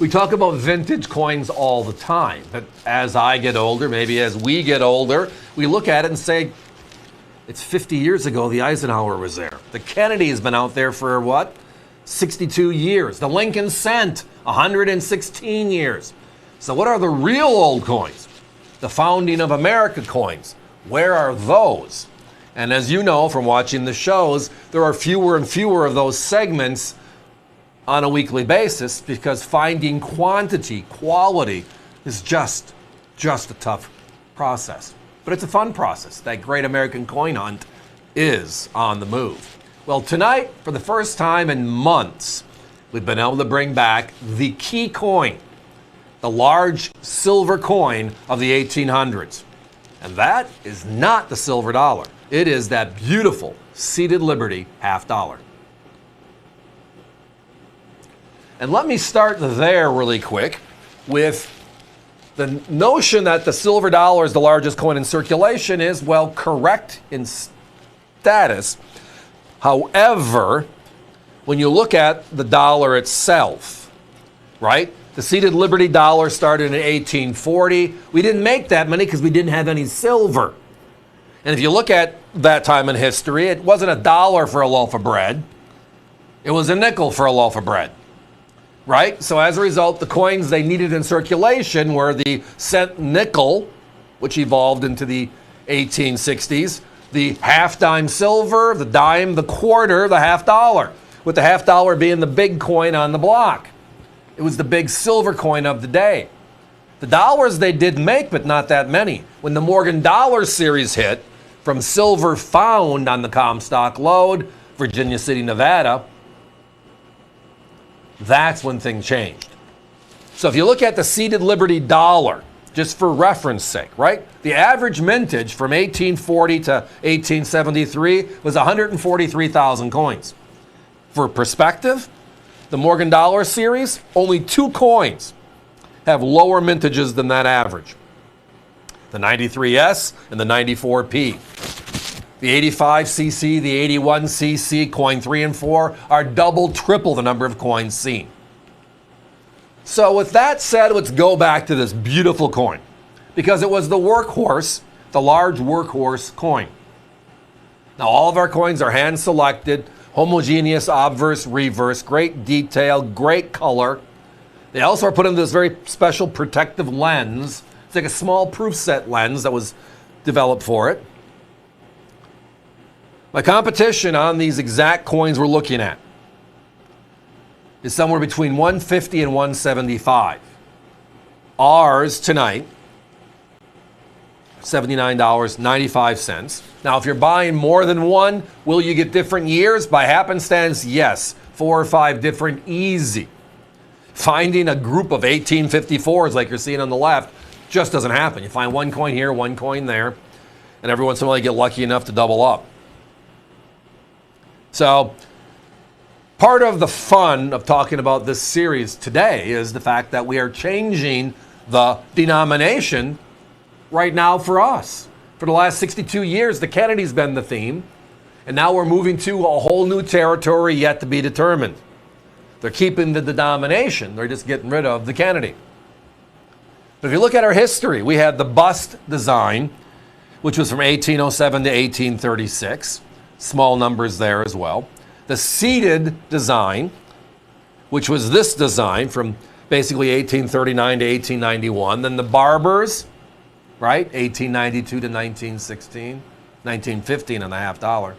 We talk about vintage coins all the time, but as I get older, maybe as we get older, we look at it and say, it's 50 years ago the Eisenhower was there. The Kennedy has been out there for what? 62 years. The Lincoln Cent, 116 years. So what are the real old coins? The Founding of America coins. Where are those? And as you know from watching the shows, there are fewer and fewer of those segments on a weekly basis because finding quantity, quality is just a tough process. But it's a fun process. That great American coin hunt is on the move. Well, tonight, for the first time in months, we've been able to bring back the key coin, the large silver coin of the 1800s. And that is not the silver dollar. It is that beautiful seated Liberty half dollar. And let me start there really quick with the notion that the silver dollar is the largest coin in circulation is, well, correct in status. However, when you look at the dollar itself, right? The seated Liberty dollar started in 1840. We didn't make that many because we didn't have any silver. And if you look at that time in history, it wasn't a dollar for a loaf of bread. It was a nickel for a loaf of bread. Right? So as a result, the coins they needed in circulation were the cent nickel, which evolved into the 1860s, the half dime silver, the dime, the quarter, the half dollar, with the half dollar being the big coin on the block. It was the big silver coin of the day. The dollars they did make, but not that many. When the Morgan Dollar series hit, from silver found on the Comstock Lode, Virginia City, Nevada, that's when things changed. So if you look at the seated Liberty dollar, just for reference sake, right? The average mintage from 1840 to 1873 was 143,000 coins. For perspective, the Morgan Dollar series, only 2 coins have lower mintages than that average. The 93S and the 94P. The 85cc, the 81cc, coin 3 and 4 are double, triple the number of coins seen. So with that said, let's go back to this beautiful coin because it was the workhorse, the large workhorse coin. Now all of our coins are hand selected, homogeneous, obverse, reverse, great detail, great color. They also are put into this very special protective lens. It's like a small proof set lens that was developed for it. My competition on these exact coins we're looking at is somewhere between $150 and $175. Ours tonight, $79.95. Now, if you're buying more than one, will you get different years? By happenstance, yes. 4 or 5 different, easy. Finding a group of 1854s like you're seeing on the left just doesn't happen. You find one coin here, one coin there, and every once in a while you get lucky enough to double up. So part of the fun of talking about this series today is the fact that we are changing the denomination right now for us. For the last 62 years, the Kennedy's been the theme, and now we're moving to a whole new territory yet to be determined. They're keeping the denomination, they're just getting rid of the Kennedy. But if you look at our history, we had the bust design, which was from 1807 to 1836. Small numbers there as well. The seated design, which was this design from basically 1839 to 1891. Then the barbers, right? 1892 to 1916, 1915 on the half dollar.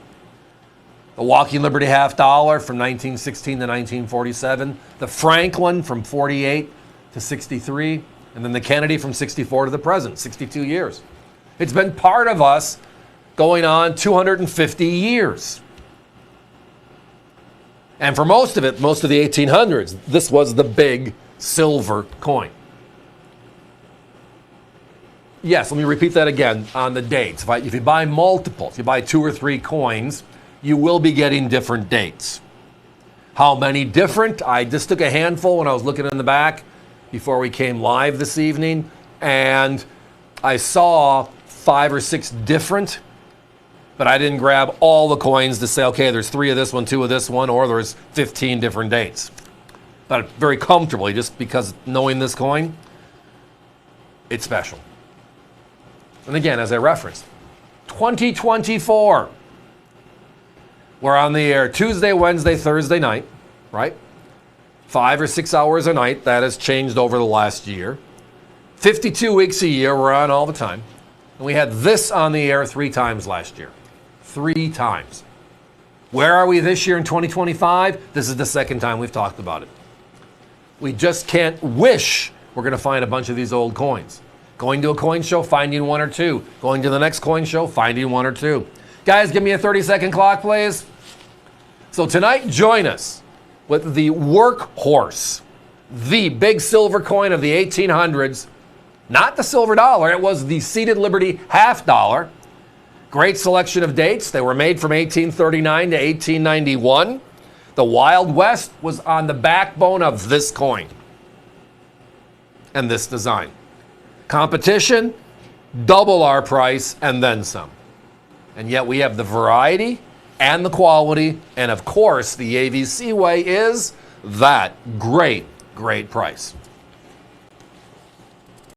The Walking Liberty half dollar from 1916 to 1947. The Franklin from 48 to 63. And then the Kennedy from 64 to the present, 62 years. It's been part of us going on 250 years. And for most of it, most of the 1800s, this was the big silver coin. Yes, let me repeat that again on the dates. If you buy multiple, if you buy 2 or 3 coins, you will be getting different dates. How many different? I just took a handful when I was looking in the back before we came live this evening, and I saw 5 or 6 different, but I didn't grab all the coins to say, okay, there's 3 of this one, 2 of this one, or there's 15 different dates. but very comfortably, just because knowing this coin, it's special. And again, as I referenced, 2024. We're on the air Tuesday, Wednesday, Thursday night, right? 5 or 6 hours a night. That has changed over the last year. 52 weeks a year. We're on all the time. And we had this on the air 3 times last year. 3 times. Where are we this year in 2025? This is the second time we've talked about it. We just can't wish we're going to find a bunch of these old coins. Going to a coin show, finding 1 or 2. Going to the next coin show, finding 1 or 2. Guys, give me a 30-second clock, please. So tonight, join us with the workhorse, the big silver coin of the 1800s. Not the silver dollar, it was the seated Liberty half dollar. Great selection of dates. They were made from 1839 to 1891. The Wild West was on the backbone of this coin and this design. Competition, double our price and then some. And yet we have the variety and the quality, and of course the AVC way is that great, great price.